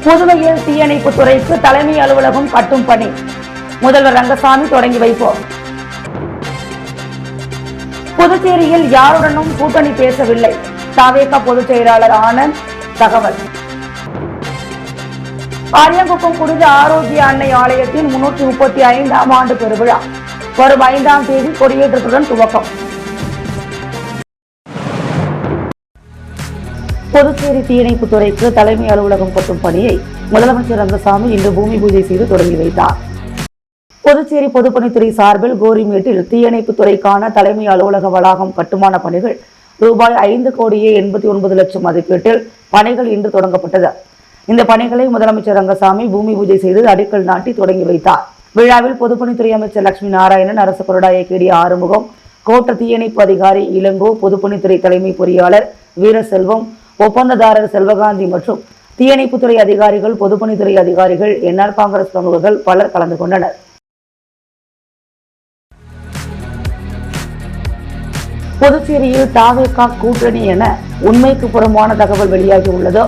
புதுவையில் தீயணைப்பு துறைக்கு தலைமை அலுவலகம் கட்டும் பணி முதல்வர் ரங்கசாமி தொடங்கி வைப்போம். புதுச்சேரியில் யாருடனும் கூட்டணி பேசவில்லை, தவேக பொதுச் செயலாளர் ஆனந்த் தகவல். அரியாங்குப்பம் புனித ஆரோக்கிய அன்னை ஆலயத்தின் 335ஆம் ஆண்டு பெருவிழா வரும் 5ஆம் தேதி கொடியேற்றத்துடன் துவக்கம். புதுச்சேரி தீயணைப்பு துறைக்கு தலைமை அலுவலகம் கட்டும் பணியை முதலமைச்சர் ரங்கசாமி இன்று பூமி பூஜை செய்து தொடங்கி வைத்தார். புதுச்சேரி பொதுப்பணித்துறை சார்பில் கோரிமேட்டில் தீயணைப்பு துறைக்கான தலைமை அலுவலக வளாகம் கட்டுமான பணிகள் ரூபாய் 5,89,00,000 மதிப்பீட்டில் பணிகள் இன்று தொடங்கப்பட்டது. இந்த பணிகளை முதலமைச்சர் ரங்கசாமி பூமி பூஜை செய்து அடிக்கல் நாட்டி தொடங்கி வைத்தார். விழாவில் பொதுப்பணித்துறை அமைச்சர் லட்சுமி நாராயணன், அரசு கொறடா கேடி ஆறுமுகம், கோட்ட தீயணைப்பு அதிகாரி இளங்கோ, பொதுப்பணித்துறை தலைமை பொறியாளர் வீரசெல்வம், ஒப்பந்ததாரர் செல்வகாந்தி மற்றும் தீயணைப்புத்துறை அதிகாரிகள், பொதுப்பணித்துறை அதிகாரிகள், என்ஆர் காங்கிரஸ் பிரமுகர்கள் பலர் கலந்து கொண்டனர். புதுச்சேரியில் தவேக கூட்டணி என உண்மைக்கு புறம்பான தகவல் வெளியாகி உள்ளது.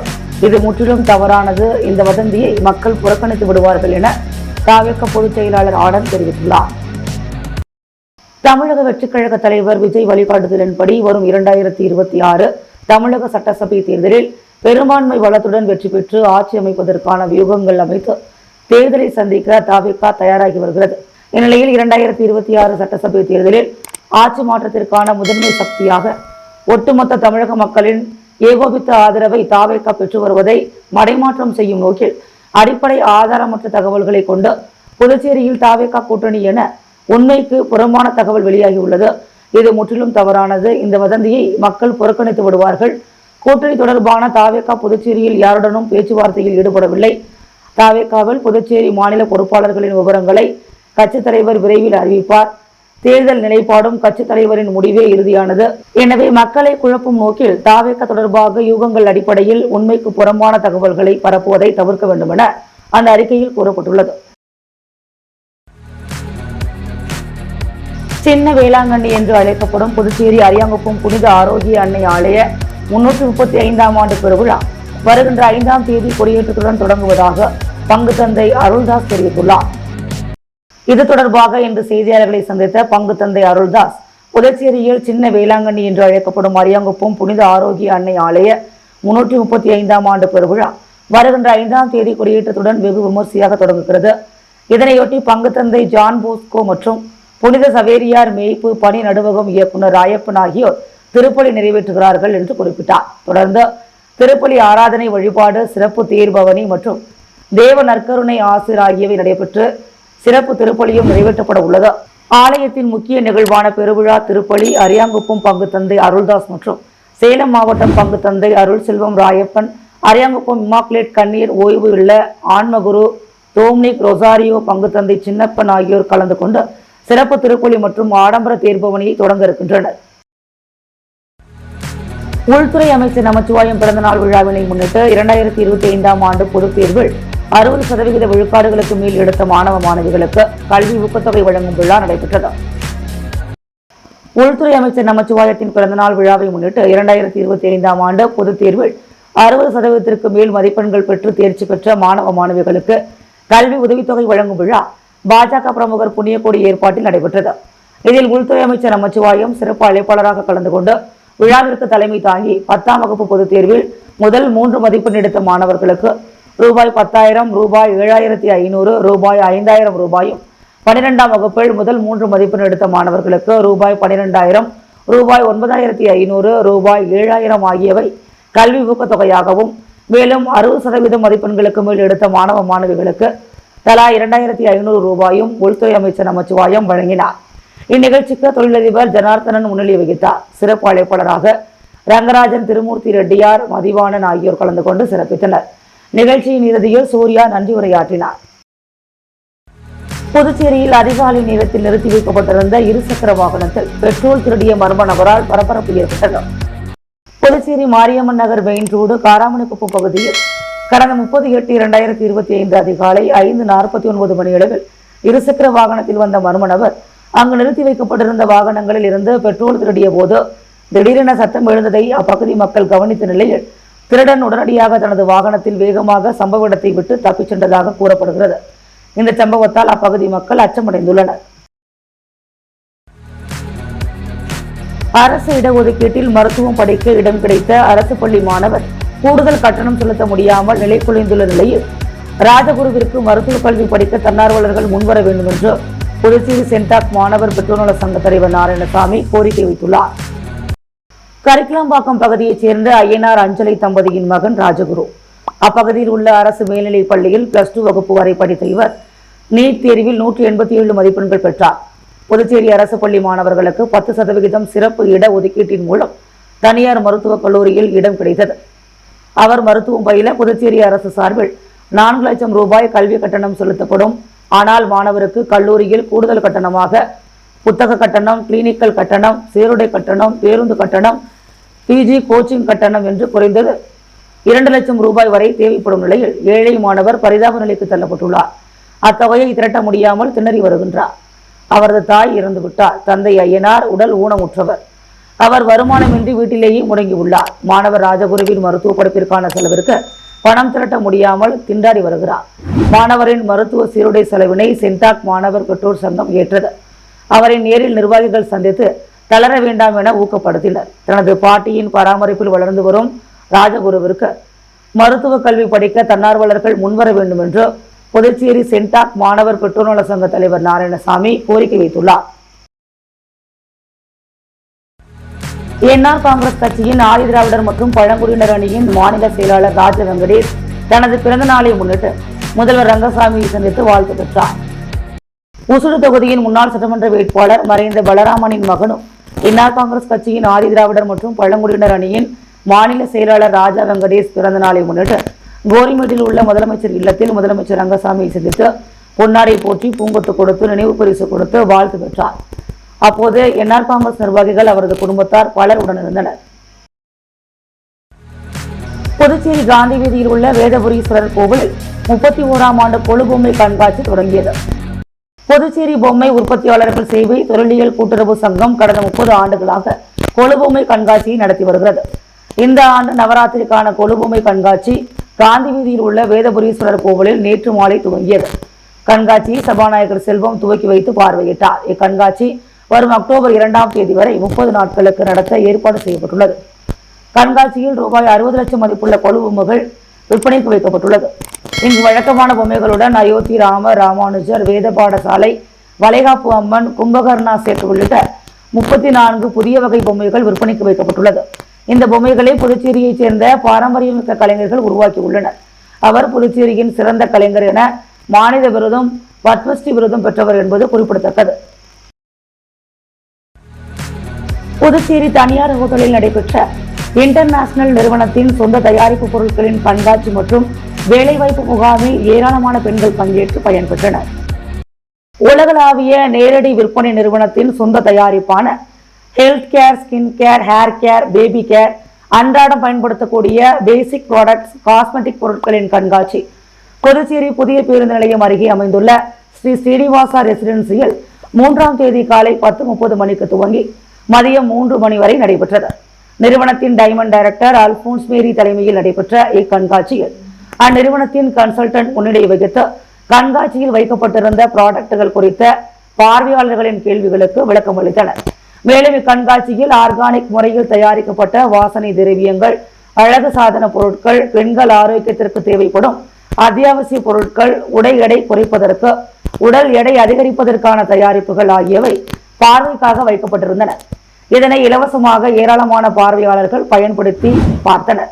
இது முற்றிலும் தவறானது. இந்த வதந்தியை மக்கள் புறக்கணித்து விடுவார்கள் என தவேக பொதுச் செயலாளர் ஆனந்த் தெரிவித்துள்ளார். தமிழக வெற்றிக் கழக தலைவர் விஜய் வழிகாட்டுதலின்படி வரும் 2026 தமிழக சட்டசபை தேர்தலில் பெரும்பான்மை பலத்துடன் வெற்றி பெற்று ஆட்சி அமைப்பதற்கான வியூகங்கள் அமைத்து தேர்தலை சந்திக்க தவேக தயாராகி வருகிறது. இந்நிலையில் 2026 சட்டசபை தேர்தலில் ஆட்சி மாற்றத்திற்கான முதன்மை சக்தியாக ஒட்டுமொத்த தமிழக மக்களின் ஏகோபித்த ஆதரவை தவேக பெற்று வருவதை மடைமாற்றம் செய்யும் நோக்கில் அடிப்படை ஆதாரமற்ற தகவல்களை கொண்டு புதுச்சேரியில் தவேக கூட்டணி என உண்மைக்கு புறம்பான தகவல் வெளியாகியுள்ளது. இது முற்றிலும் தவறானது. இந்த வதந்தியை மக்கள் புறக்கணித்து விடுவார்கள். கூட்டணி தொடர்பான தவேக புதுச்சேரியில் யாருடனும் பேச்சுவார்த்தையில் ஈடுபடவில்லை. தவேகவில் புதுச்சேரி மாநில பொறுப்பாளர்களின் விவரங்களை கட்சித் தலைவர் விரைவில் அறிவிப்பார். தேர்தல் நிலைப்பாடும் கட்சித் தலைவரின் முடிவே இறுதியானது. எனவே மக்களை குழப்பும் நோக்கில் தவேக தொடர்பாக யூகங்கள் அடிப்படையில் உண்மைக்கு புறம்பான தகவல்களை பரப்புவதை தவிர்க்க வேண்டும் என அந்த அறிக்கையில் கூறப்பட்டுள்ளது. சின்ன வேளாங்கண்ணி என்று அழைக்கப்படும் புதுச்சேரி அரியாங்குப்பம் புனித ஆரோக்கிய அன்னை ஆலய 335ஆம் ஆண்டு பெருவிழா வருகின்ற 5ஆம் தேதி கொடியேற்றத்துடன் தொடங்குவதாக பங்கு தந்தை அருள்தாஸ் தெரிவித்துள்ளார். இது தொடர்பாக இன்று செய்தியாளர்களை சந்தித்த பங்கு தந்தை அருள்தாஸ், புதுச்சேரியில் சின்ன வேளாங்கண்ணி என்று அழைக்கப்படும் அரியாங்குப்பம் புனித ஆரோக்கிய அன்னை ஆலய 335ஆம் ஆண்டு பெருவிழா வருகின்ற 5ஆம் தேதி கொடியேற்றத்துடன் வெகு விமர்சையாக தொடங்குகிறது. இதனையொட்டி பங்கு தந்தை ஜான் போஸ்கோ மற்றும் புனித சவேரியார் மேய்ப்பு பணி நடுவகம் இயக்குனர் ராயப்பன் ஆகியோர் திருப்பலி நிறைவேற்றுகிறார்கள் என்று குறிப்பிட்டார். தொடர்ந்து திருப்பலி ஆராதனை, வழிபாடு, சிறப்பு தேர்பவனி மற்றும் தேவ நற்கருணை ஆசிர் ஆகியவை நடைபெற்று சிறப்பு திருப்பலியும் நிறைவேற்றப்பட உள்ளது. ஆலயத்தின் முக்கிய நிகழ்வான பெருவிழா திருப்பலி அரியாங்குப்பம் பங்கு தந்தை அருள்தாஸ் மற்றும் சேலம் மாவட்டம் பங்கு தந்தை அருள் செல்வம் ராயப்பன், அரியாங்குப்பம் இமாக்குலேட் கண்ணீர் ஓய்வு இல்ல ஆன்மகுரு டோம்னிக் ரொசாரியோ பங்கு தந்தை சின்னப்பன் ஆகியோர் கலந்து கொண்டு சிறப்பு திருப்பலி மற்றும் ஆடம்பர தேர்பவனியை தொடங்க இருக்கின்றனர். உள்துறை அமைச்சர் நமச்சிவாயம் பிறந்தநாள் விழாவினை முன்னிட்டு 2025ஆம் ஆண்டு பொதுத் தேர்வில் 60% விழுக்காடுகளுக்கு மேல் எடுத்த மாணவ மாணவிகளுக்கு கல்வி ஊக்கத்தொகை வழங்கும் விழா நடைபெற்றது. உள்துறை அமைச்சர் நமச்சிவாயத்தின் பிறந்தநாள் விழாவை முன்னிட்டு 2025ஆம் ஆண்டு பொதுத் தேர்வில் 60% மேல் மதிப்பெண்கள் பெற்று தேர்ச்சி பெற்ற மாணவ மாணவிகளுக்கு கல்வி உதவித்தொகை வழங்கும் விழா பாஜக பிரமுகர் புண்ணியக்கோடி ஏற்பாட்டில் நடைபெற்றது. இதில் உள்துறை அமைச்சர் நமச்சிவாயம் சிறப்பு அழைப்பாளராக கலந்து கொண்டு விழாவிற்கு தலைமை தாங்கி 10ஆம் வகுப்பு பொதுத் தேர்வில் முதல் 3 மதிப்பெண் எடுத்த மாணவர்களுக்கு ரூபாய் 10,000, ரூபாய் 7,500, ரூபாய் 5,000 ரூபாயும், 12ஆம் வகுப்பில் முதல் 3 மதிப்பெண் எடுத்த மாணவர்களுக்கு ரூபாய் 12,000, ரூபாய் 9,500, ரூபாய் 7,000 ஆகியவை கல்வி ஊக்கத்தொகையாகவும், மேலும் 60% மதிப்பெண்களுக்கு மேல் எடுத்த மாணவ மாணவிகளுக்கு தலா 2,500 ரூபாயும் உள்துறை அமைச்சர் நமச்சிவாயம் வழங்கினார். இந்நிகழ்ச்சிக்கு தொழிலதிபர் ஜனார்த்தனன் முன்னிலை வகித்தார். சிறப்பு அழைப்பாளராக ரங்கராஜன், திருமூர்த்தி ரெட்டியார், மதிவாணன் ஆகியோர் கலந்து கொண்டு சிறப்பித்தனர். நிகழ்ச்சியின் இறுதியில் சூர்யா நன்றி உரையாற்றினார். புதுச்சேரியில் அதிகாலை நேரத்தில் நிறுத்தி வைக்கப்பட்டிருந்த இருசக்கர வாகனத்தில் பெட்ரோல் திருடிய மர்ம நபரால் பரபரப்பு ஏற்பட்டது. புதுச்சேரி மாரியம்மன் நகர் மெயின் ரோடு காராமணிக்குப்பம் பகுதியில் கடந்த 30/8/2025 அதிகாலை 5:49 மணியளவில் இருசக்கர வாகனத்தில் வந்த மர்ம நபர் அங்கு நிறுத்தி வைக்கப்பட்டிருந்த வாகனங்களில் இருந்து பெட்ரோல் திருடிய போது திடீரென சத்தம் எழுந்ததை அப்பகுதி மக்கள் கவனித்த நிலையில் திருடன் உடனடியாக தனது வாகனத்தில் வேகமாக சம்பவ இடத்தை விட்டு தப்பிச் சென்றதாக கூறப்படுகிறது. இந்த சம்பவத்தால் அப்பகுதி மக்கள் அச்சமடைந்துள்ளனர். அரசு இடஒதுக்கீட்டில் மருத்துவம் படிக்க இடம் கிடைத்த அரசு பள்ளி மாணவர் கூடுதல் கட்டணம் செலுத்த முடியாமல் நிலைக்குலைந்துள்ள நிலையில் ராஜகுருவிற்கு மருத்துவ கல்வி படிக்க தன்னார்வலர்கள் முன்வர வேண்டும் என்று புதுச்சேரி சென்டாக் மாணவர் பெற்றோர் சங்க தலைவர் நாராயணசாமி கோரிக்கை வைத்துள்ளார். கரிக்கலாம்பாக்கம் பகுதியைச் சேர்ந்த ஐயனார் அஞ்சலை தம்பதியின் மகன் ராஜகுரு. அப்பகுதியில் உள்ள அரசு மேல்நிலைப் பள்ளியில் +2 வகுப்பு வரை படித்த இவர் நீட் தேர்வில் 187 மதிப்பெண்கள் பெற்றார். புதுச்சேரி அரசு பள்ளி மாணவர்களுக்கு 10% சிறப்பு இட ஒதுக்கீட்டின் மூலம் தனியார் மருத்துவக் கல்லூரியில் இடம் கிடைத்தது. அவர் மருத்துவம் பயில புதுச்சேரி அரசு சார்பில் 4 லட்சம் ரூபாய் கல்வி கட்டணம் செலுத்தப்படும். ஆனால் மாணவருக்கு கல்லூரியில் கூடுதல் கட்டணமாக புத்தக கட்டணம், கிளினிக்கல் கட்டணம், சீருடை கட்டணம், பேருந்து கட்டணம், பிஜி கோச்சிங் கட்டணம் என்று குறைந்தது 2 லட்சம் ரூபாய் வரை தேவைப்படும் நிலையில் ஏழை மாணவர் பரிதாப நிலைக்கு தள்ளப்பட்டுள்ளார். அத்தொகையை திரட்ட முடியாமல் திணறி வருகின்றார். அவரது தாய் இறந்துவிட்டார். தந்தை ஐயனார் உடல் ஊனமுற்றவர். அவர் வருமானமின்றி வீட்டிலேயே முடங்கியுள்ளார். மாணவர் ராஜகுருவின் மருத்துவ படிப்பிற்கான செலவிற்கு பணம் திரட்ட முடியாமல் திண்டாடி வருகிறார். மாணவரின் மருத்துவ சீருடை செலவினை சென்டாக் மாணவர் பெற்றோர் சங்கம் ஏற்றது. அவரை நேரில் நிர்வாகிகள் சந்தித்து தளர வேண்டாம் என ஊக்கப்படுத்தினர். தனது பாட்டியின் பராமரிப்பில் வளர்ந்து வரும் ராஜகுருவிற்கு மருத்துவ கல்வி படிக்க தன்னார்வலர்கள் முன்வர வேண்டும் என்று புதுச்சேரி சென்டாக் மாணவர் பெற்றோர் நல சங்க தலைவர் நாராயணசாமி கோரிக்கை வைத்துள்ளார். என்ஆர் காங்கிரஸ் கட்சியின் ஆதிதிராவிடர் மற்றும் பழங்குடியினர் அணியின் மாநில செயலாளர் ராஜ வெங்கடேஷ் தனது பிறந்த நாளை முன்னிட்டு முதல்வர் ரங்கசாமியை சந்தித்து வாழ்த்து பெற்றார். உசுடு தொகுதியின் முன்னாள் சட்டமன்ற வேட்பாளர் மறைந்த பலராமனின் மகனும் என்ஆர் காங்கிரஸ் கட்சியின் ஆதிதிராவிடர் மற்றும் பழங்குடியினர் அணியின் மாநில செயலாளர் ராஜா வெங்கடேஷ் பிறந்த நாளை முன்னிட்டு கோரிமேட்டில் உள்ள முதலமைச்சர் இல்லத்தில் முதலமைச்சர் ரங்கசாமியை சந்தித்து பொன்னாடை போற்றி பூங்கொத்து கொடுத்து நினைவு பரிசு கொடுத்து வாழ்த்து பெற்றார். அப்போது என்ஆர் காங்கிரஸ் நிர்வாகிகள் அவரது குடும்பத்தார் பலர் உடனிருந்தனர். புதுச்சேரி காந்தி வீதியில் உள்ள வேதபுரீஸ்வரர் கோவிலில் 31ஆம் ஆண்டு கொலுபொம்மை கண்காட்சி தொடங்கியது. புதுச்சேரி பொம்மை உற்பத்தியாளர்கள் சேவை தொழிலியல் கூட்டுறவு சங்கம் கடந்த 30 ஆண்டுகளாக கொலுபொம்மை கண்காட்சியை நடத்தி வருகிறது. இந்த ஆண்டு நவராத்திரிக்கான கொலுபொம்மை கண்காட்சி காந்தி வீதியில் உள்ள வேதபுரீஸ்வரர் கோவிலில் நேற்று மாலை துவங்கியது. கண்காட்சியை சபாநாயகர் செல்வம் துவக்கி வைத்து பார்வையிட்டார். இக்கண்காட்சி வரும் அக்டோபர் 2ஆம் தேதி வரை 30 நாட்களுக்கு நடத்த ஏற்பாடு செய்யப்பட்டுள்ளது. கண்காட்சியில் ரூபாய் 60 லட்சம் மதிப்புள்ள கொலுபொம்மைகள் விற்பனைக்கு வைக்கப்பட்டுள்ளது. இங்கு வழக்கமான பொம்மைகளுடன் அயோத்தி ராமர், ராமானுஜர், வேத பாடசாலை, வளைகாப்பு அம்மன், கும்பகர்ணா செட் உள்ளிட்ட 34 புதிய வகை பொம்மைகள் விற்பனைக்கு வைக்கப்பட்டுள்ளது. இந்த பொம்மைகளை புதுச்சேரியைச் சேர்ந்த பாரம்பரியமிக்க கலைஞர்கள் உருவாக்கியுள்ளனர். அவர் புதுச்சேரியின் சிறந்த கலைஞர் என மாநில விருதும் பத்மஸ்ரீ விருதும் பெற்றவர் என்பது குறிப்பிடத்தக்கது. புதுச்சேரி தனியார் ஹோட்டலில் நடைபெற்ற இன்டர்நேஷனல் நிறுவனத்தின் சொந்த தயாரிப்பு பொருட்களின் கண்காட்சி மற்றும் வேலைவாய்ப்பு முகாமில் ஏராளமான பெண்கள் பங்கேற்று பயன்பெற்றனர். உலகளாவிய நேரடி விற்பனை நிறுவனத்தின் சொந்த தயாரிப்பான health care, skin care, hair care, baby care, அன்றாடம் பயன்படுத்தக்கூடிய பேசிக் ப்ராடக்ட்ஸ், காஸ்மெட்டிக் பொருட்களின் கண்காட்சி புதுச்சேரி புதிய பேருந்து நிலையம் அருகே அமைந்துள்ள ஸ்ரீ ஸ்ரீனிவாசா ரெசிடென்சியில் 3ஆம் தேதி காலை 10:30 மணிக்கு துவங்கி மதியம் 3 மணி வரை நடைபெற்றது. நிறுவனத்தின் டைமண்ட் டைரக்டர் அல்போன்ஸ் மேரி தலைமையில் நடைபெற்ற இக்கண்காட்சியில் அந்நிறுவனத்தின் கன்சல்டன்ட் முன்னிலை வகித்து கண்காட்சியில் வைக்கப்பட்டிருந்த ப்ராடக்டுகள் குறித்த பார்வையாளர்களின் கேள்விகளுக்கு விளக்கம் அளித்தனர். மேலும் இக்கண்காட்சியில் ஆர்கானிக் முறையில் தயாரிக்கப்பட்ட வாசனை திரவியங்கள், அழகு சாதன பொருட்கள், பெண்கள் ஆரோக்கியத்திற்கு தேவைப்படும் அத்தியாவசிய பொருட்கள், உடை எடை குறைப்பதற்கு, உடல் எடை அதிகரிப்பதற்கான தயாரிப்புகள் ஆகியவை பார்வைக்காக வைக்கப்பட்டிருந்தன. இதனை இலவசமாக ஏராளமான பார்வையாளர்கள் பயன்படுத்தி பார்த்தனர்.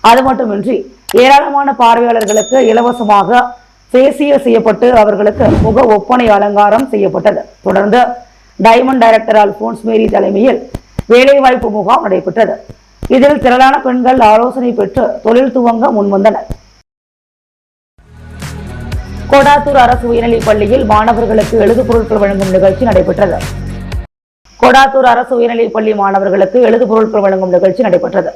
அது மட்டுமின்றி ஏராளமான பார்வையாளர்களுக்கு இலவசமாக ஃபேசியல் செய்யப்பட்டு அவர்களுக்கு முக ஒப்பனை அலங்காரம் செய்யப்பட்டது. தொடர்ந்து டைமண்ட் டைரக்டர் அல்போன்ஸ் மேரி தலைமையில் வேலைவாய்ப்பு முகாம் நடைபெற்றது. இதில் திரளான பெண்கள் ஆலோசனை பெற்று தொழில் துவங்க முன்வந்தனர். கொடாத்தூர் அரசு உயர்நிலைப் பள்ளியில் மாணவர்களுக்கு எழுது பொருட்கள் வழங்கும் நிகழ்ச்சி நடைபெற்றது. கொடாத்தூர் அரசு உயர்நிலைப் பள்ளி மாணவர்களுக்கு எழுது பொருட்கள் வழங்கும் நிகழ்ச்சி நடைபெற்றது.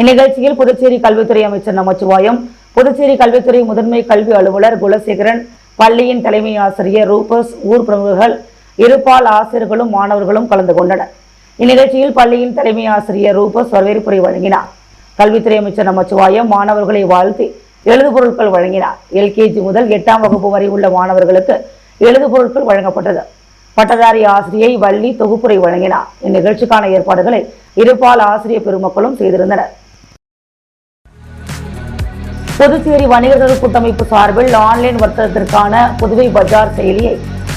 இந்நிகழ்ச்சியில் புதுச்சேரி கல்வித்துறை அமைச்சர் நமச்சிவாயம், புதுச்சேரி கல்வித்துறை முதன்மை கல்வி அலுவலர் குலசேகரன், பள்ளியின் தலைமை ஆசிரியர் ரூபஸ், ஊர் பிரமுகர்கள், இருபால் ஆசிரியர்களும் மாணவர்களும் கலந்து கொண்டனர். இந்நிகழ்ச்சியில் பள்ளியின் தலைமை ஆசிரியர் ரூபஸ் வரவேற்புரை வழங்கினார். கல்வித்துறை அமைச்சர் நமச்சிவாயம் மாணவர்களை வாழ்த்தி எழுதுபொருட்கள் வழங்கினார். LKG முதல் 8ஆம் வகுப்பு வரை உள்ள மாணவர்களுக்கு எழுதுபொருட்கள் வழங்கப்பட்டது. பட்டதாரி ஆசிரியை வள்ளி தொகுப்புரை வழங்கினார். இந்நிகழ்ச்சிக்கான ஏற்பாடுகளை இருபால் ஆசிரியர் பெருமக்களும் செய்திருந்தனர். புதுச்சேரி வணிகர்கள் கூட்டமைப்பு சார்பில் ஆன்லைன் வர்த்தகத்திற்கான புதுவை பஜார் செயலியை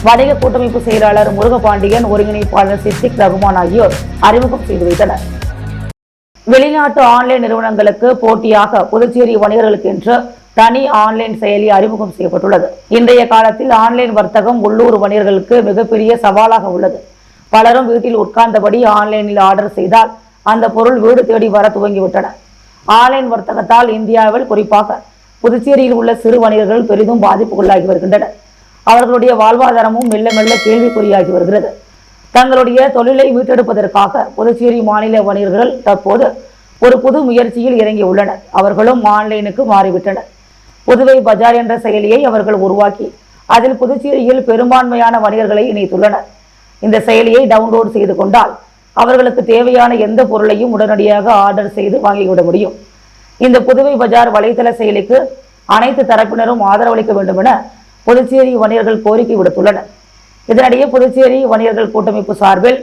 வணிக கூட்டமைப்பு செயலாளர் முருகபாண்டியன், ஒருங்கிணைப்பாளர் சித்திக் ரகுமான் ஆகியோர் அறிமுகம் செய்து வைத்தனர். வெளிநாட்டு ஆன்லைன் நிறுவனங்களுக்கு போட்டியாக புதுச்சேரி வணிகர்களுக்கு என்று தனி ஆன்லைன் செயலி அறிமுகம் செய்யப்பட்டுள்ளது. இன்றைய காலத்தில் ஆன்லைன் வர்த்தகம் உள்ளூர் வணிகர்களுக்கு மிகப்பெரிய சவாலாக உள்ளது. பலரும் வீட்டில் உட்கார்ந்தபடி ஆன்லைனில் ஆர்டர் செய்தால் அந்த பொருள் வீடு தேடி வர துவங்கிவிட்டன. ஆன்லைன் வர்த்தகத்தால் இந்தியாவில் குறிப்பாக புதுச்சேரியில் உள்ள சிறு வணிகர்கள் பெரிதும் பாதிப்புக்குள்ளாகி வருகின்றனர். அவர்களுடைய வாழ்வாதாரமும் மெல்ல மெல்ல கேள்விக்குறியாகி வருகிறது. தங்களுடைய தொழிலை மீட்டெடுப்பதற்காக புதுச்சேரி மாநில வணிகர்கள் தற்போது ஒரு புது முயற்சியில் இறங்கியுள்ளனர். அவர்களும் ஆன்லைனுக்கு மாறிவிட்டனர். புதுவை பஜார் என்ற செயலியை அவர்கள் உருவாக்கி அதில் புதுச்சேரியில் பெரும்பான்மையான வணிகர்களை இணைத்துள்ளனர். இந்த செயலியை டவுன்லோட் செய்து கொண்டால் அவர்களுக்கு தேவையான எந்த பொருளையும் உடனடியாக ஆர்டர் செய்து வாங்கிவிட முடியும். இந்த புதுவை பஜார் வலைதள செயலிக்கு அனைத்து தரப்பினரும் ஆதரவளிக்க வேண்டும் என புதுச்சேரி வணிகர்கள் கோரிக்கை விடுத்துள்ளனர். இதனிடையே புதுச்சேரி வணிகர்கள் கூட்டமைப்பு சார்பில்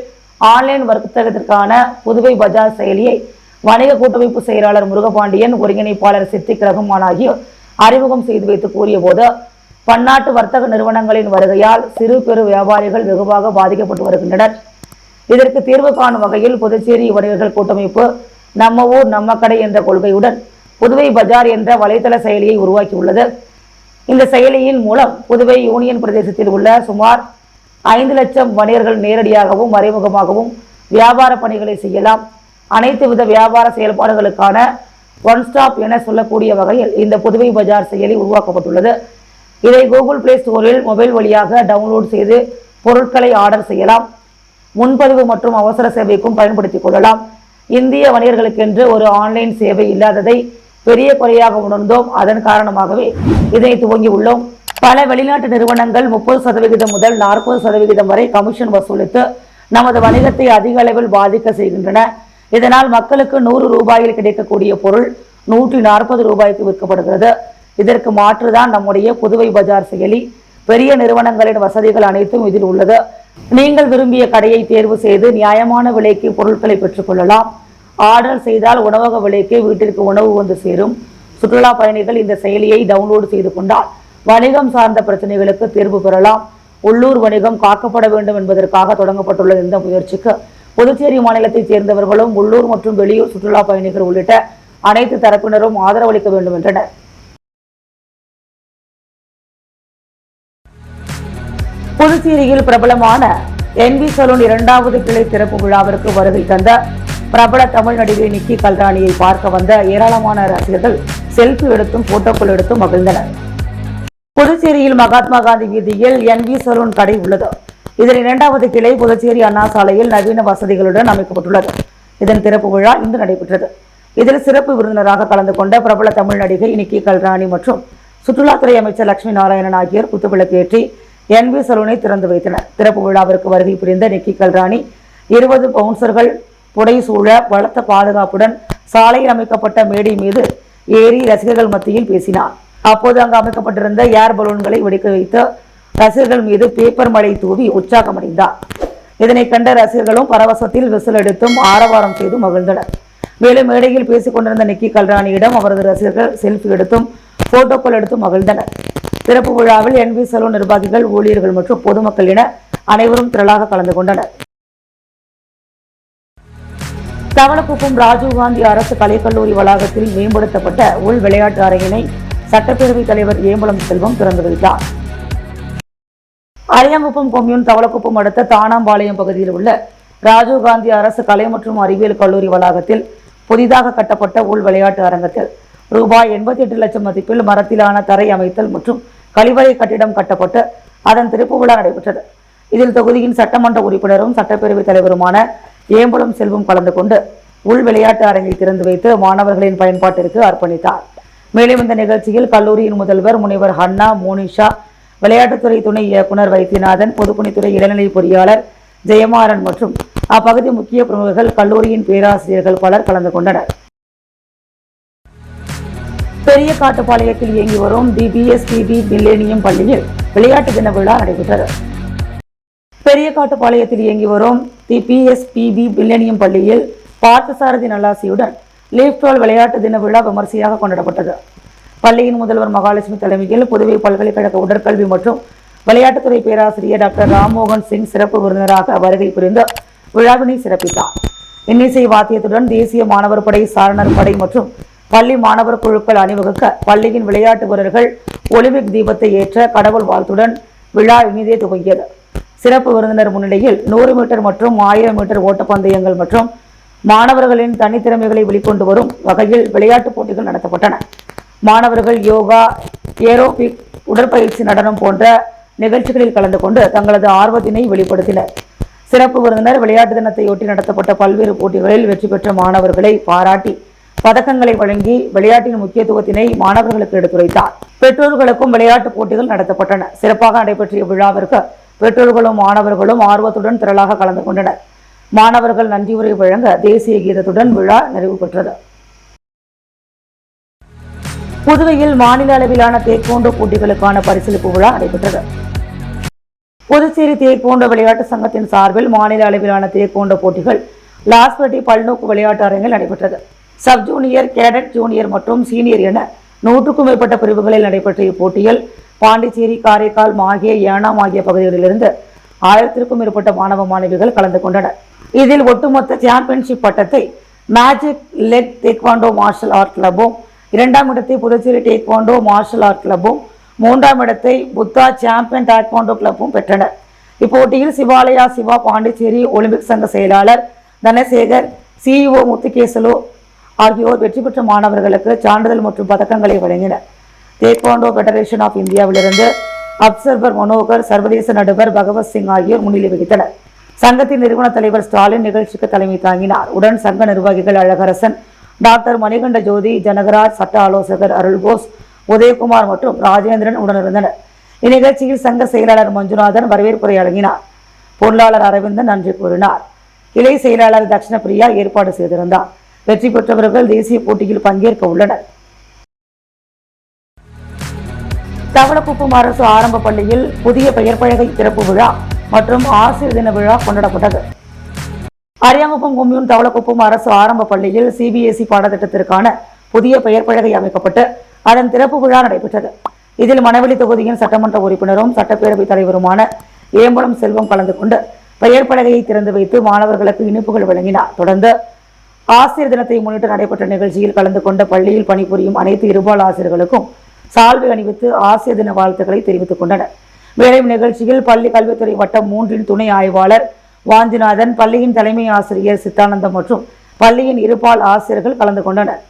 ஆன்லைன் வர்த்தகத்திற்கான புதுவை பஜார் செயலியை வணிக கூட்டமைப்பு செயலாளர் முருகபாண்டியன், ஒருங்கிணைப்பாளர் சித்திக் ரகுமான் ஆகியோர் அறிமுகம் செய்து வைத்து கூறிய போது, பன்னாட்டு வர்த்தக நிறுவனங்களின் வருகையால் சிறு பெரு வியாபாரிகள் வெகுவாக பாதிக்கப்பட்டு வருகின்றனர். இதற்கு தீர்வு காணும் வகையில் புதுச்சேரி வணிகர்கள் கூட்டமைப்பு நம்ம ஊர் நம்ம கடை என்ற கொள்கையுடன் புதுவை பஜார் என்ற வலைதள செயலியை உருவாக்கியுள்ளது. இந்த செயலியின் மூலம் புதுவை யூனியன் பிரதேசத்தில் உள்ள சுமார் 5 லட்சம் வணிகர்கள் நேரடியாகவும் மறைமுகமாகவும் வியாபார பணிகளை செய்யலாம். அனைத்து வித வியாபார செயல்பாடுகளுக்கான ஒன் ஸ்டாப் என சொல்லக்கூடிய வகையில் இந்த புதுவை பஜார் செயலி உருவாக்கப்பட்டுள்ளது. இதை கூகுள் பிளே ஸ்டோரில் மொபைல் வழியாக டவுன்லோட் செய்து பொருட்களை ஆர்டர் செய்யலாம். முன்பதிவு மற்றும் அவசர சேவைக்கும் பயன்படுத்திக் கொள்ளலாம். இந்திய வணிகர்களுக்கென்று ஒரு ஆன்லைன் சேவை இல்லாததை பெரிய குறையாக உணர்ந்தோம். அதன் காரணமாகவே இதனை துவங்கியுள்ளோம். பல வெளிநாட்டு நிறுவனங்கள் 30% முதல் 40% வரை கமிஷன் வசூலித்து நமது வணிகத்தை அதிக அளவில் பாதிக்க செய்கின்றன. இதனால் மக்களுக்கு 100 ரூபாயில் கிடைக்கக்கூடிய பொருள் 140 ரூபாய்க்கு விற்கப்படுகிறது. இதற்கு மாற்றுதான் நம்முடைய புதுவை பஜார் செயலி. பெரிய நிறுவனங்களின் வசதிகள் அனைத்தும் இதில் உள்ளது. நீங்கள் விரும்பிய கடையை தேர்வு செய்து நியாயமான விலைக்கு பொருட்களை பெற்றுக்கொள்ளலாம். ஆர்டர் செய்தால் உணவக விலைக்கு வீட்டிற்கு உணவு வந்து சேரும். சுற்றுலா பயணிகள் இந்த செயலியை டவுன்லோட் செய்து கொண்டால் வணிகம் சார்ந்த பிரச்சனைகளுக்கு தீர்வு பெறலாம். உள்ளூர் வணிகம் காக்கப்பட வேண்டும் என்பதற்காக தொடங்கப்பட்டுள்ள இந்த முயற்சிக்கு புதுச்சேரி மாநிலத்தைச் சேர்ந்தவர்களும் உள்ளூர் மற்றும் வெளியூர் சுற்றுலா பயணிகள் உள்ளிட்ட அனைத்து தரப்பினரும் ஆதரவளிக்க வேண்டும் என்றனர். புதுச்சேரியில் பிரபலமான NV சலூன் 2வது கிளை திறப்பு விழாவிற்கு வருகை தந்த பிரபல தமிழ் நடிகை நிக்கி கல்ராணியை பார்க்க வந்த ஏராளமான ரசிகர்கள் செல்ஃபி எடுத்தும் போட்டோக்கள் எடுத்தும் மகிழ்ந்தனர். புதுச்சேரியில் மகாத்மா காந்தி வீதியில் NV சலூன் கடை உள்ளது. இதன் 2வது கிளை புதுச்சேரி அண்ணா சாலையில் நவீன வசதிகளுடன் அமைக்கப்பட்டுள்ளது. இதன் திறப்பு விழா இன்று நடைபெற்றது. இதில் சிறப்பு விருந்தினராக கலந்து கொண்ட பிரபல தமிழ் நடிகை நிக்கி கல்ராணி மற்றும் சுற்றுலாத்துறை அமைச்சர் லட்சுமி நாராயணன் ஆகியோர் குத்துவிளக்கு ஏற்றி NV சலூனை திறந்து வைத்தனர். திறப்பு விழாவிற்கு வருகை புரிந்த நிக்கி கல்ராணி 20 பவுன்சர்கள் புடைசூழ பலத்த பாதுகாப்புடன் சாலையில் அமைக்கப்பட்ட மேடை மீது ஏறி ரசிகர்கள் மத்தியில் பேசினார். அப்போது அங்கு அமைக்கப்பட்டிருந்த ஏர் பலூன்களை வெடிக்க வைத்து ரசிகர்கள் மீது பேப்பர் மழை தூவி உற்சாகமடைந்தார். இதனை கண்ட ரசிகர்களும் பரவசத்தில் விசில் எடுத்தும் ஆரவாரம் செய்து மகிழ்ந்தனர். மேலும் மேடையில் பேசிக் கொண்டிருந்த நிக்கி கல்ராணியிடம் அவரது ரசிகர்கள் செல்ஃபி எடுத்தும் போட்டோக்கள் எடுத்தும் மகிழ்ந்தனர். திறப்பு விழாவில் NV சலூன் நிர்வாகிகள், ஊழியர்கள் மற்றும் பொதுமக்கள் என அனைவரும் திரளாக கலந்து கொண்டனர். தவளக்குப்பம் ராஜீவ்காந்தி அரசு கலைக்கல்லூரி வளாகத்தில் மேம்படுத்தப்பட்ட உள் விளையாட்டு அரங்கினை சட்டப்பேரவைத் தலைவர் ஏம்பலம் செல்வம் திறந்து வைத்தார். அரியாங்குப்பம் கொம்யூன் தவளக்குப்பம் அடுத்த தானாம்பாளையம் பகுதியில் உள்ள ராஜீவ்காந்தி அரசு கலை மற்றும் அறிவியல் கல்லூரி வளாகத்தில் புதிதாக கட்டப்பட்ட உள் விளையாட்டு அரங்கத்தில் ரூபாய் 88 லட்சம் மதிப்பில் மரத்திலான தரை அமைத்தல் மற்றும் கழிவறை கட்டிடம் கட்டப்பட்டு அதன் திறப்பு விழா நடைபெற்றது. இதில் தொகுதியின் சட்டமன்ற உறுப்பினரும் சட்டப்பேரவைத் தலைவருமான ஏம்பலம் செல்வம் கலந்து கொண்டு உள் விளையாட்டு அரங்கை திறந்து வைத்து மாணவர்களின் பயன்பாட்டிற்கு அர்ப்பணித்தார். மேலும் இந்த நிகழ்ச்சியில் கல்லூரியின் முதல்வர் முனைவர் ஹன்னா மோனிஷா, விளையாட்டுத்துறை துணை இயக்குனர் வைத்தியநாதன், பொதுப்பணித்துறை இளநிலை பொறியாளர் ஜெயமாறன் மற்றும் அப்பகுதி முக்கிய பிரமுகர்கள், கல்லூரியின் பேராசிரியர்கள் பலர் கலந்து கொண்டனர். பெரிய காட்டுப்பாளையத்தில் இயங்கி வரும் தி பிஎஸ்பிபி மில்லேனியம் பள்ளியில் விளையாட்டு தின விழா நடைபெற்றது. பெரிய காட்டுப்பாளையத்தில் இயங்கி வரும் தி பிஎஸ்பிபி மில்லேனியம் பள்ளியில் பார்த்தசாரதி நல்லாசியுடன் லீஃப்டால் விளையாட்டு தின விழா விமர்சையாக கொண்டாடப்பட்டது. பள்ளியின் முதல்வர் மகாலட்சுமி தலைமையில் புதுவை பல்கலைக்கழக உடற்கல்வி மற்றும் விளையாட்டுத்துறை பேராசிரியர் டாக்டர் ராம்மோகன் சிங் சிறப்பு விருந்தினராக வருகை புரிந்து விழாவினை சிறப்பித்தார். இன்னிசை வாத்தியத்துடன் தேசிய மாணவர் படை, சாரணர் படை மற்றும் பள்ளி மாணவர் குழுக்கள் அணிவகுக்க பள்ளியின் விளையாட்டு வீரர்கள் ஒலிம்பிக் தீபத்தை ஏற்ற கடவுள் வாழ்த்துடன் விழா இனிதே துவங்கியது. சிறப்பு விருந்தினர் முன்னிலையில் 100 மீட்டர் மற்றும் 1000 மீட்டர் ஓட்டப்பந்தயங்கள் மற்றும் மாணவர்களின் தனித்திறமைகளை வெளிக்கொண்டு வரும் வகையில் விளையாட்டுப் போட்டிகள் நடத்தப்பட்டன. மாணவர்கள் யோகா, ஏரோபிக், உடற்பயிற்சி, நடனம் போன்ற நிகழ்ச்சிகளில் கலந்து கொண்டு தங்களது ஆர்வத்தினை வெளிப்படுத்தினர். சிறப்பு விருந்தினர் விளையாட்டு தினத்தையொட்டி நடத்தப்பட்ட பல்வேறு போட்டிகளில் வெற்றி பெற்ற மாணவர்களை பாராட்டி பதக்கங்களை வழங்கி விளையாட்டின் முக்கியத்துவத்தினை மாணவர்களுக்கு எடுத்துரைத்தார். பெற்றோர்களுக்கும் விளையாட்டுப் போட்டிகள் நடத்தப்பட்டன. சிறப்பாக நடைபெற்ற விழாவிற்கு பெற்றோர்களும் மாணவர்களும் ஆர்வத்துடன் திரளாக கலந்து கொண்டனர். மாணவர்கள் நன்றி உரை வழங்க தேசிய கீதத்துடன் விழா நிறைவு பெற்றது. புதுவையில் மாநில அளவிலான தேக்கோண்டோ போட்டிகளுக்கான பரிசளிப்பு விழா நடைபெற்றது. புதுச்சேரி தேக்கோண்டோ விளையாட்டு சங்கத்தின் சார்பில் மாநில அளவிலான தேக்கோண்டோ போட்டிகள் லாஸ்பேட்டை பல்நோக்கு விளையாட்டு அரங்கில் நடைபெற்றது. சப் ஜூனியர், கேடட், ஜூனியர் மற்றும் சீனியர் என 100க்கும் மேற்பட்ட பிரிவுகளில் நடைபெற்ற இப்போட்டியில் பாண்டிச்சேரி, காரைக்கால், மாஹே, ஏனாம் ஆகிய பகுதிகளிலிருந்து 1000க்கும் மேற்பட்ட மாணவ மாணவிகள் கலந்து கொண்டனர். இதில் ஒட்டுமொத்த சாம்பியன்ஷிப் பட்டத்தை magic leg taekwondo martial art கிளப்பும், 2ஆம் இடத்தை புதுச்சேரி டேக்வாண்டோ மார்ஷல் ஆர்ட் கிளப்பும், 3ஆம் இடத்தை புத்தா சாம்பியன் டேக்வாண்டோ கிளப்பும் பெற்றனர். இப்போட்டியில் சிவாலயா சிவா, பாண்டிச்சேரி ஒலிம்பிக் சங்க செயலாளர் தனசேகர், சிஇஓ முத்துகேசலு ஆகியோர் வெற்றி பெற்ற மாணவர்களுக்கு சான்றிதழ் மற்றும் பதக்கங்களை வழங்கினர். டேக்வாண்டோ ஃபெடரேஷன் ஆஃப் இந்தியாவிலிருந்து அப்சர்வர் மனோகர், சர்வதேச நடுவர் பகவத் சிங் ஆகியோர் முன்னிலை வகித்தனர். சங்கத்தின் நிறுவன தலைவர் ஸ்டாலின் நிகழ்ச்சிக்கு தலைமை தாங்கினார். உடன் சங்க நிர்வாகிகள் அழகரசன், டாக்டர் மணிகண்ட ஜோதி, ஜனகராஜ், சட்ட ஆலோசகர் அருள்போஸ், உதயகுமார் மற்றும் ராஜேந்திரன் உடனிருந்தனர். இந்நிகழ்ச்சியில் சங்க செயலாளர் மஞ்சுநாதன் வரவேற்புரை வழங்கினார். பொருளாளர் அரவிந்தன் நன்றி கூறினார். கிளை செயலாளர் தட்சிணபிரியா ஏற்பாடு செய்திருந்தார். வெற்றி பெற்றவர்கள் தேசிய போட்டியில் பங்கேற்க உள்ளனர். தவளக்குப்பம் அரசு ஆரம்ப பள்ளியில் புதிய பெயர் பலகை திறப்பு விழா மற்றும் ஆசிரியர் தின விழா கொண்டாடப்பட்டது. அரியாங்குப்பம் கொம்யூன் தவளக்குப்பம் அரசு ஆரம்ப பள்ளியில் சிபிஎஸ்இ பாடத்திட்டத்திற்கான புதிய பெயர் பலகை அமைக்கப்பட்டு அதன் திறப்பு விழா நடைபெற்றது. இதில் மணவெளி தொகுதியின் சட்டமன்ற உறுப்பினரும் சட்டப்பேரவைத் தலைவருமான ஏம்பலம் செல்வம் கலந்து கொண்டு பெயர் பலகையை திறந்து வைத்து மாணவர்களுக்கு இனிப்புகள் வழங்கினார். தொடர்ந்து ஆசிரியர் தினத்தை முன்னிட்டு நடைபெற்ற நிகழ்ச்சியில் கலந்து கொண்ட பள்ளியில் பணிபுரியும் அனைத்து இருபால் ஆசிரியர்களுக்கும் சால்வை அணிவித்து ஆசிரியர் தின வாழ்த்துக்களை தெரிவித்துக் கொண்டனர். மேலும் நிகழ்ச்சியில் பள்ளி கல்வித்துறை வட்டம் 3 துணை ஆய்வாளர் வாஞ்சிநாதன், பள்ளியின் தலைமை ஆசிரியர் சித்தானந்தம் மற்றும் பள்ளியின் இருபால் ஆசிரியர்கள் கலந்து கொண்டனர்.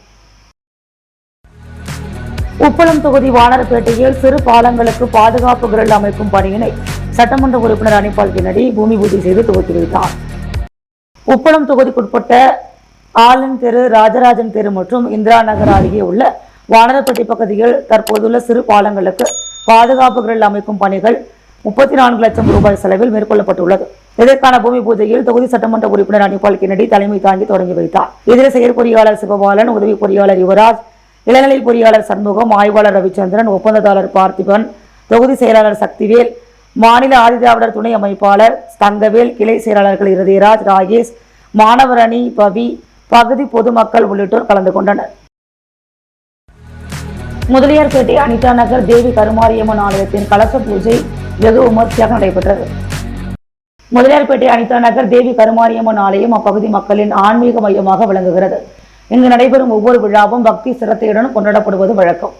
உப்பளம் தொகுதி வானரப்பேட்டையில் சிறு பாலங்களுக்கு பாதுகாப்பு கிரில் அமைக்கும் பணியினை சட்டமன்ற உறுப்பினர் அனிபால் கென்னடி பூமி பூஜை செய்து துவக்கி வைத்தார். உப்பளம் தொகுதிக்குட்பட்ட ஆலன் தெரு, ராஜராஜன் தெரு மற்றும் இந்திரா நகர் அருகே உள்ள வானரப்பேட்டை பகுதியில் தற்போதுள்ள சிறு பாலங்களுக்கு பாதுகாப்பு கிரில் அமைக்கும் பணிகள் 34 லட்சம் ரூபாய் செலவில் மேற்கொள்ளப்பட்டுள்ளது. இதற்கான பூமி பூஜையில் தொகுதி சட்டமன்ற உறுப்பினர் அனிபால் கென்னடி தலைமை தாங்கி தொடங்கி வைத்தார். இதில் செயற்பொறியாளர் சிவபாலன், உதவி பொறியாளர் யுவராஜ், இளநிலை பொறியாளர் சண்முகம், ஆய்வாளர் ரவிச்சந்திரன், ஒப்பந்ததாரர் பார்த்திபன், தொகுதி செயலாளர் சக்திவேல், மாநில ஆதிதிராவிடர் துணை அமைப்பாளர் தங்கவேல், கிளை செயலாளர்கள் இருதயராஜ், ராகேஷ், மாணவர் அணி பவி, பகுதி பொதுமக்கள் உள்ளிட்டோர் கலந்து கொண்டனர். முதலியார்பேட்டை அனிதா நகர் தேவி கருமாரியம்மன் ஆலயத்தின் கலச பூஜை வெகு விமர்சையாக நடைபெற்றது. முதலியார்பேட்டை அனிதா நகர் தேவி கருமாரியம்மன் ஆலயம் அப்பகுதி மக்களின் ஆன்மீக மையமாக விளங்குகிறது. இங்கு நடைபெறும் ஒவ்வொரு விழாவும் பக்தி சிரத்தையுடன் கொண்டாடப்படுவது வழக்கம்.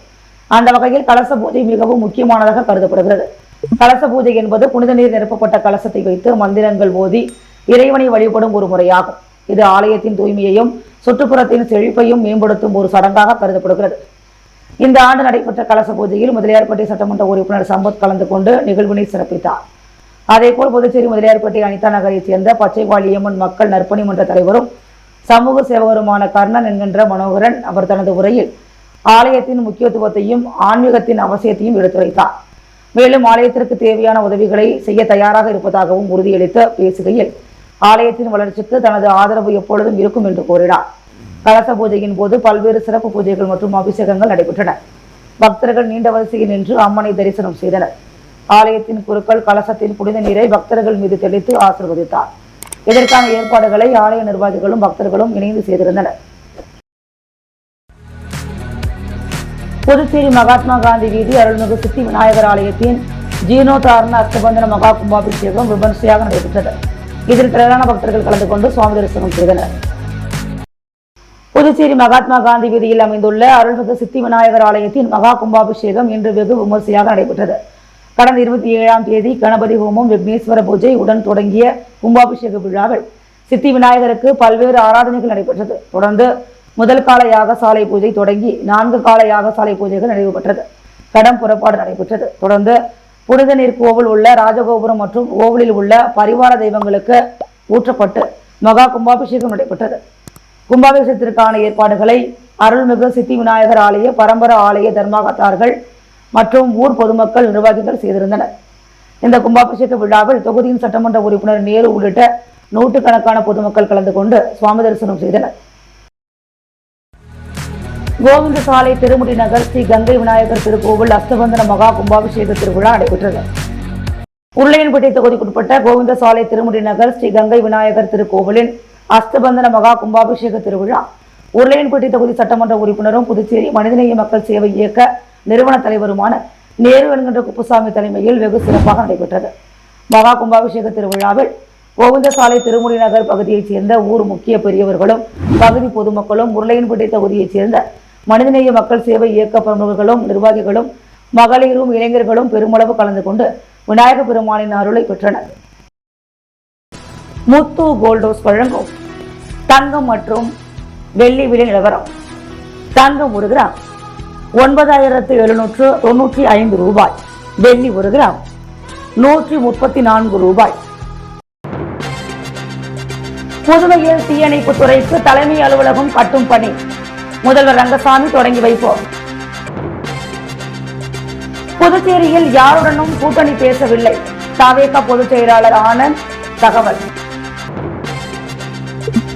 அந்த வகையில் கலச பூஜை மிகவும் முக்கியமானதாக கருதப்படுகிறது. கலச பூஜை என்பது புனித நீர் நிரப்பப்பட்ட கலசத்தை வைத்து மந்திரங்கள் ஓதி இறைவனை வழிபடும் ஒரு முறையாகும். இது ஆலயத்தின் தூய்மையையும் சுற்றுப்புறத்தின் செழிப்பையும் மேம்படுத்தும் ஒரு சடங்காக கருதப்படுகிறது. இந்த ஆண்டு நடைபெற்ற கலச பூஜையில் முதலியார்பேட்டை சட்டமன்ற உறுப்பினர் சம்பத் கலந்து கொண்டு நிகழ்வினை சிறப்பித்தார். அதேபோல் புதுச்சேரி முதலியார்பேட்டை அனிதா நகரைச் சேர்ந்த பச்சைவாளியம்மன் மக்கள் நற்பணி மன்ற தலைவரும் சமூக சேவகருமான கர்ணன் என்கின்ற மனோகரன் அவர் தனது உரையில் ஆலயத்தின் முக்கியத்துவத்தையும் ஆன்மீகத்தின் அவசியத்தையும் எடுத்துரைத்தார். மேலும் ஆலயத்திற்கு தேவையான உதவிகளை செய்ய தயாராக இருப்பதாகவும் உறுதியளித்து பேசுகையில் ஆலயத்தின் வளர்ச்சிக்கு தனது ஆதரவு எப்பொழுதும் இருக்கும் என்று கூறினார். கலச பூஜையின் போது பல்வேறு சிறப்பு பூஜைகள் மற்றும் அபிஷேகங்கள் நடைபெற்றன. பக்தர்கள் நீண்ட வரிசையில் நின்று அம்மனை தரிசனம் செய்தனர். ஆலயத்தின் குருக்கள் கலசத்தின் புனித நீரை பக்தர்கள் மீது தெளித்து ஆசீர்வதித்தார். இதற்கான ஏற்பாடுகளை ஆலய நிர்வாகிகளும் பக்தர்களும் இணைந்து செய்திருந்தனர். புதுச்சேரி மகாத்மா காந்தி வீதி அருள்மிகு சித்தி விநாயகர் ஆலயத்தின் ஜீர்ணோத்தாரண அஷ்டபந்தன மகா கும்பாபிஷேகம் விமர்சையாக நடைபெற்றது. இதில் திரளான பக்தர்கள் கலந்து கொண்டு சுவாமி தரிசனம் செய்தனர். புதுச்சேரி மகாத்மா காந்தி வீதியில் அமைந்துள்ள அருள்மிகு சித்தி விநாயகர் ஆலயத்தின் மகா கும்பாபிஷேகம் இன்று வெகு விமர்சையாக நடைபெற்றது. கடந்த 27ஆம் தேதி கணபதி ஹோமம், விக்னேஸ்வர பூஜை உடன் தொடங்கிய கும்பாபிஷேக விழாவில் சித்தி விநாயகருக்கு பல்வேறு ஆராதனைகள் நடைபெற்றது. தொடர்ந்து முதல் கால யாகசாலை பூஜை தொடங்கி 4 கால யாகசாலை பூஜைகள் நிறைவு பெற்றது. கடம் புறப்பாடு நடைபெற்றது. தொடர்ந்து புனித நீர் கோவில் உள்ள ராஜகோபுரம் மற்றும் கோவிலில் உள்ள பரிவார தெய்வங்களுக்கு ஊற்றப்பட்டு மகா கும்பாபிஷேகம் நடைபெற்றது. கும்பாபிஷேகத்திற்கான ஏற்பாடுகளை அருள்மிகு சித்தி விநாயகர் ஆலய பரம்பரை ஆலய தர்மகர்த்தார்கள் மற்றும் ஊர் பொதுமக்கள் நிர்வாகிகள் செய்திருந்தனர். இந்த கும்பாபிஷேக விழாவில் தொகுதியின் சட்டமன்ற உறுப்பினர் நேரு உள்ளிட்ட நூற்றுக்கணக்கான பொதுமக்கள் கலந்து கொண்டு சுவாமி தரிசனம் செய்தனர். கோவிந்த சாலை திருமுடி நகர் ஸ்ரீ கங்கை விநாயகர் திருக்கோவில் அஷ்டபந்தன மகா கும்பாபிஷேக திருவிழா நடைபெற்றது. உருளையன்பேட்டை தொகுதிக்குட்பட்ட கோவிந்த சாலை திருமுடி நகர் ஸ்ரீ கங்கை விநாயகர் திருக்கோவிலின் அஷ்டபந்தன மகா கும்பாபிஷேக திருவிழா உருளையன்பேட்டை தொகுதி சட்டமன்ற உறுப்பினரும் புதுச்சேரி மனிதநேய மக்கள் சேவை இயக்க நிறுவன தலைவருமான நேரு என்கின்ற குப்புசாமி தலைமையில் வெகு சிறப்பாக நடைபெற்றது. மகா கும்பாபிஷேக திருவிழாவில் கோவிந்த சாலை திருமுடி நகர் பகுதியைச் சேர்ந்த ஊர் முக்கிய பெரியவர்களும் பகுதி பொதுமக்களும் உருளையன்பேட்டை தொகுதியைச் சேர்ந்த மனிதநேய மக்கள் சேவை இயக்க பிரமுகர்களும் நிர்வாகிகளும் மகளிரும் இளைஞர்களும் பெருமளவு கலந்து கொண்டு விநாயக பெருமானின் அருளை பெற்றனர். முத்து கோல்டோஸ் வழங்கும் தங்கம் மற்றும் வெள்ளி விலை நிலவரம். தங்கம் 1 கிராம் 9795 ரூபாய். வெள்ளி 1 கிராம் 134 ரூபாய். புதுவையில் தீயணைப்பு துறைக்கு தலைமை அலுவலகம் கட்டும் பணி முதல்வர் ரங்கசாமி தொடங்கி வைப்போம். புதுச்சேரியில் யாருடனும் கூட்டணி பேசவில்லை. தவேக பொதுச் செயலாளர் ஆனந்த் தகவல்.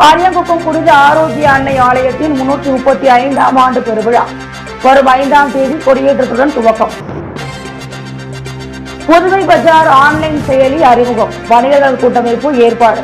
அரியாங்குப்பம் புனித ஆரோக்கிய அன்னை ஆலயத்தின் 335ஆம் ஆண்டு பெருவிழா வரும் 5ஆம் தேதி கொடியேற்றத்துடன் துவக்கம். புதுவை பஜார் ஆன்லைன் செயலி அறிமுகம். வணிகர்கள் கூட்டமைப்பு ஏற்பாடு.